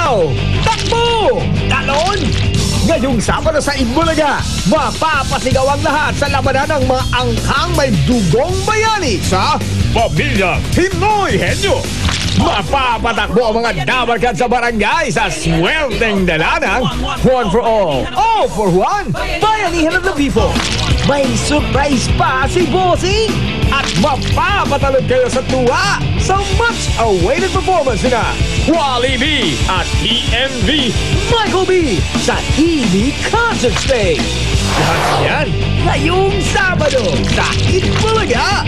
Ikaw, takbo! Talon! Ngayong Sabado sa Itbulaga, mapapasigaw ang lahat sa labanan ng mga angkang may dugong bayani sa Pamilya Pinoy Henyo. Mapapatakbo ang mga dabarkad sa barangay sa swerteng dalanang One for all for one, bayanihan of the people. May surprise pa si Bossing! At mapapatalog kayo sa tuwa sa much-awaited performance na Wally B at EMV Michael B sa EV Concert Stage. Lahat yan ngayong Sabado sa Itbulaga.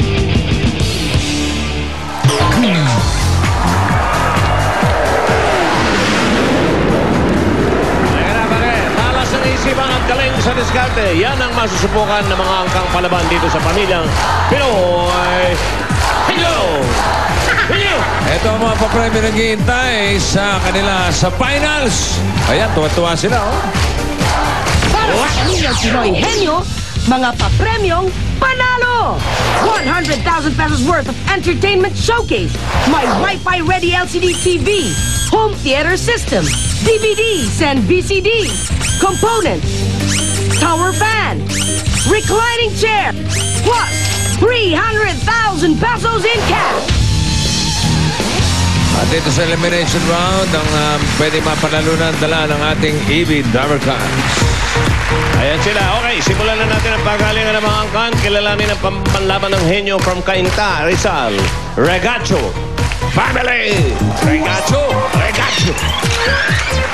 Isipang at galing sa diskarte, yan ang masusubukan ng mga angkang palaban dito sa Pamilyang Pinoy Henyo! Henyo! Ito ang mga papremyo naghihintay sa kanila sa finals. Ayan, tuwa-tuwa sila, oh. Para sa Pamilyang Pinoy Henyo, mga papremyong panalo! 100,000 pesos worth of entertainment showcase, may Wi-Fi ready LCD TV, home theater system, DVDs and VCDs, components, tower fan, reclining chair, plus 300,000 pesos in cash. At dito sa elimination round, ang pwede mapanalunan dala ng ating EV Dabarkans. Ayan sila. Okay, simulan na natin ang pagalingan ng mga angkan. Kilalanin ang panlaban ng henyo from Cainta, Rizal, Regacho Family! Regacho! Regacho!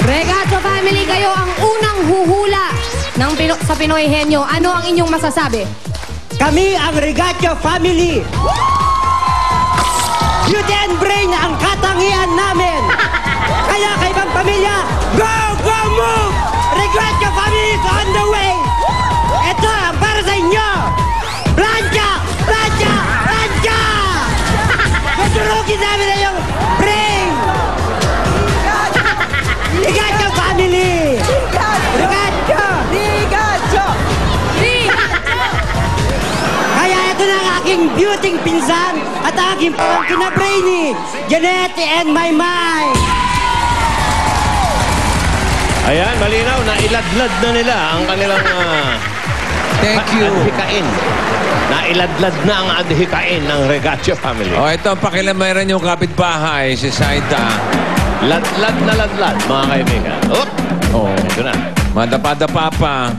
Regacho Family, kayo ang unang huhula ng sa Pinoy Henyo. Ano ang inyong masasabi? Kami ang Regacho Family. Beauty and brain ang katangian namin. Kaya kay ibang pamilya, go, go, move! Regacho Family is on the way. Ito ang para sa inyo. Plancha! Plancha! Plancha! Masurugin namin na yung brain. Regacho Family! Regacho! Regacho! Kaya ito na ang aking beauty pinsan at ang aking pamangkin na brainy, Janet and Maymay. Ayan, malinaw na iladlad na nila ang kanilang Thank you. adhikain. Nailadlad na ang adhikain ng Regacho Family. Oh, ito, pakilamairan yung kapitbahay, si Saita. Ladlad na ladlad, mga kaibigan. Oh, Ito na. madapa-dapa pa.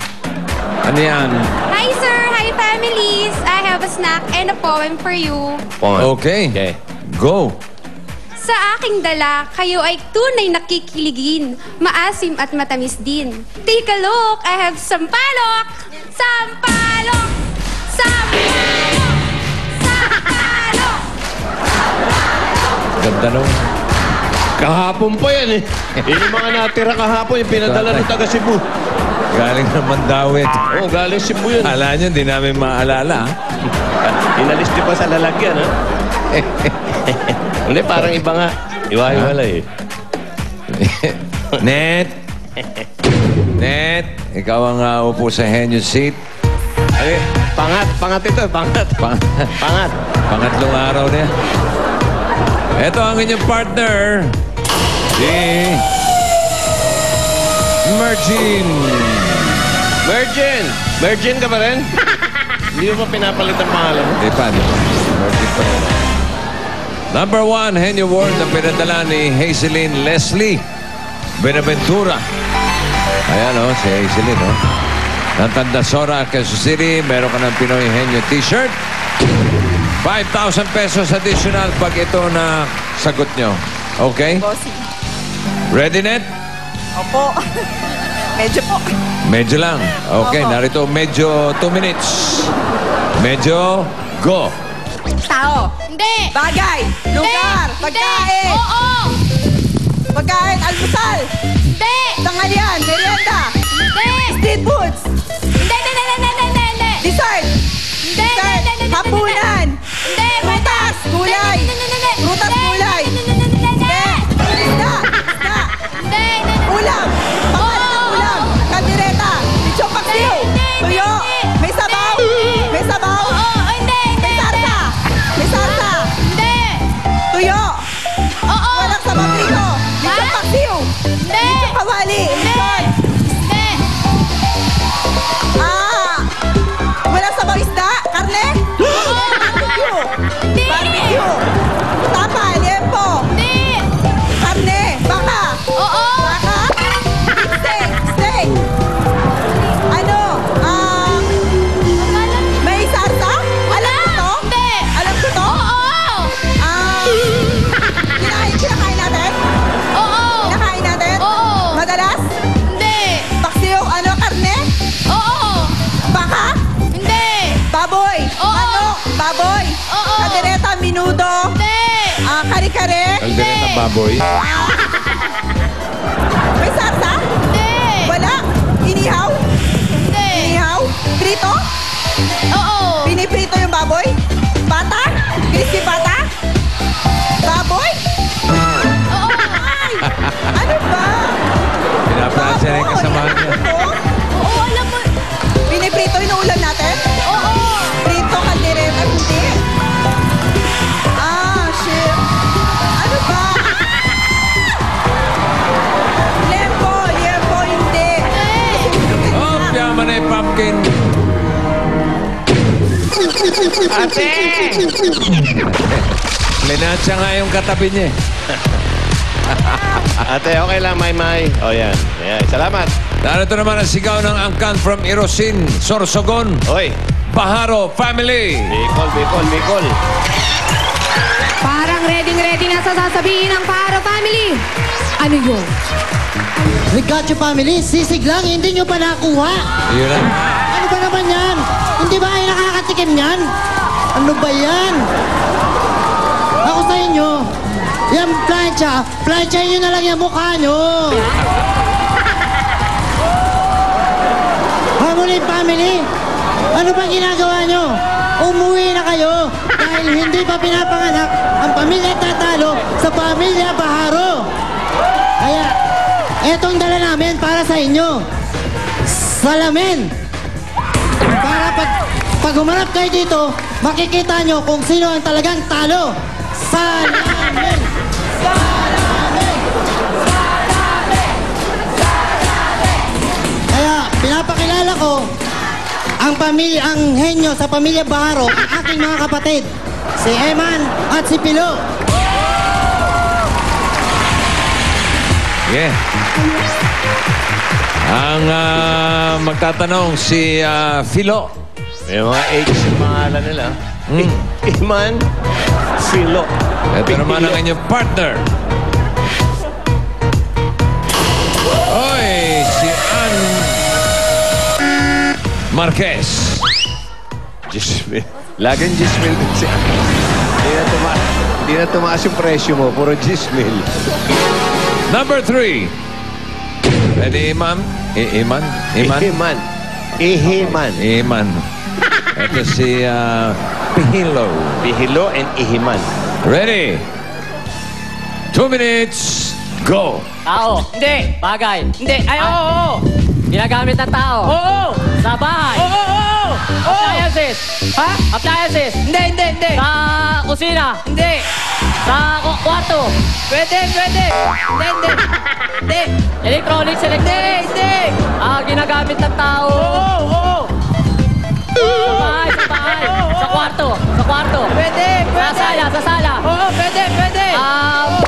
Ano yan? Hi sir! Hi families! I have a snack and a poem for you. Okay. Okay. Go. Sa aking dala, kayo ay tunay na kikiligin, maasim at matamis din. Take a look, I have sampalok! Sampalok! Sampalok! Sampalok! Ganda nung. Kahapon pa yan eh. Yun yung mga natira kahapon, yung pinadala ng taga Cebu. Galing naman dawit. Oo, galing Cebu yun. Ala nyo, di namin maalala. Inalis niyo pa sa lalagyan, ha? Hindi, parang iba nga. Iwahiwala eh. Net. Net. Ikaw ang upo sa henyo seat. Ay, pangat ito, pangat. Pangat. Pangatlong araw na yan. Ito ang inyong partner. Si Mergin. Virgin ka pa rin? Hindi mo pa pinapalit ang pangalan mo? Di pa, di pa. Mergin pa rin. Number 1, Henyo Award na pinadala ni Hazelyn Leslie Benaventura. Ayan o, si Hazelyn o. Ng Tandasora, Quezon City. Meron ka ng Pinoy Henyo t-shirt. 5,000 pesos additional pag ito na sagot nyo. Okay? Ready, Net? Opo. Medyo po. Medyo lang. Okay, narito medyo 2 minutes. Medyo go. Tao. Hindi! Bagay. Lugar. Hindi! Pagkain. Oo! Pagkain. Almusal. Hindi! Tanghalian. Merienda. Hindi! Street foods. Hindi! Hindi! Dessert. Hindi! Hindi! Hapunan. Hindi! Prutas. Gulay. Prutas, gulay. Isda. Isda. Ulam. Pangkat ng ulam. Kandireta. Lechon paksiw. Tuyo. May sabaw. May sabaw. May sarsa. May sarsa. Tuyo. Walang sabaw prito. Lechon paksiw. Hindi! Kawali. Hindi! Hindi! Wala sabang isda. Karne? Barbecue. Hindi! Barbecue. Tapa, liempo. Hindi! Karne. Baka. Oo! Baka. Steak. Steak. Ano? May sarsa? Alam ko to? Hindi! Alam ko to? Oo! Kinakain natin? Oo! Kinakain natin? Oo! Madalas? Hindi! Paksiw, karne? Oo! Baka? Hindi! Baboy? Oo. Manok? Baboy? Oo. Kadereta, minudo? Hindi! Kare-kare? Kaldereta baboy. May sarsa? Hindi! Wala? Inihaw? Hindi! Inihaw? Prito? Oo! Piniprito yung baboy? Bata? Crispy bata? Baboy? Oo! Ay! Ano ba? Pinaplansa na yung kasamahan niya. Prito? Oo, alam mo! Piniprito yung ulam natin? Oo! Prito, kaldereta, hindi. Shit. Ano ba? Lempo, liempo, hindi. Oh, piyaman na yung pumpkin. Ate! Linatsa nga yung katabi niya. Ate, okay lang, Maymay. O yan. Ayan, salamat. Narito naman ang sigaw ng angkan from Irosin, Sorsogon, Oy, Baharo Family. Bicol, Bicol, Bicol. Parang ready na sa sasabihin ng Paro Family. Ano yun? Regacho family, sisig lang, hindi nyo pa nakuha. Yun lang. Ano ba naman yan? Hindi ba kayo nakakatikim yan? Ano ba yan? Ako sa inyo, yan plancha nyo na lang yung mukha nyo. Harmony family, ano bang ginagawa nyo? Umuwi na kayo dahil hindi pa pinapanganak ang pamilya tatalo sa pamilya Baharo. Kaya, etong dala namin para sa inyo. Salamin. Para pag humarap kayo dito, makikita nyo kung sino ang talagang talo. Salamin. Salamin. Salamin. Salamin. Kaya, pinapakilala ko ang henyo sa pamilya Baharo, ang aking mga kapatid, si Eman at si Pilo. Yeah. Ang magtatanong si Philo. May mga H yung pangalan nila. Iman, Philo. Ito naman ang inyong partner. Oy, si Ann Marquez. Gismil. Laging Gismil din siya. Hindi na tumaas yung presyo mo. Puro Gismil. Number 3. Pwede Iman? Iman? Ihiman. Ihiman. Iman. Ito si Pihilo. Bihilo and Ihiman. Ready? 2 minutes. Go. Tao. Hindi. Bagay. Hindi. Ay, oo. Ginagamit ng tao. Oo. Sa bahay. Oo. Appliances. Ha? Appliances. Hindi. Sa kusina. Hindi. Sa kwarto. Pwede. Hindi. Electronics. Hindi. Ginagamit ng tao. Oo. Sa bahay. Sa kwarto. Pwede. Sa sala. Oo, pwede. Oo.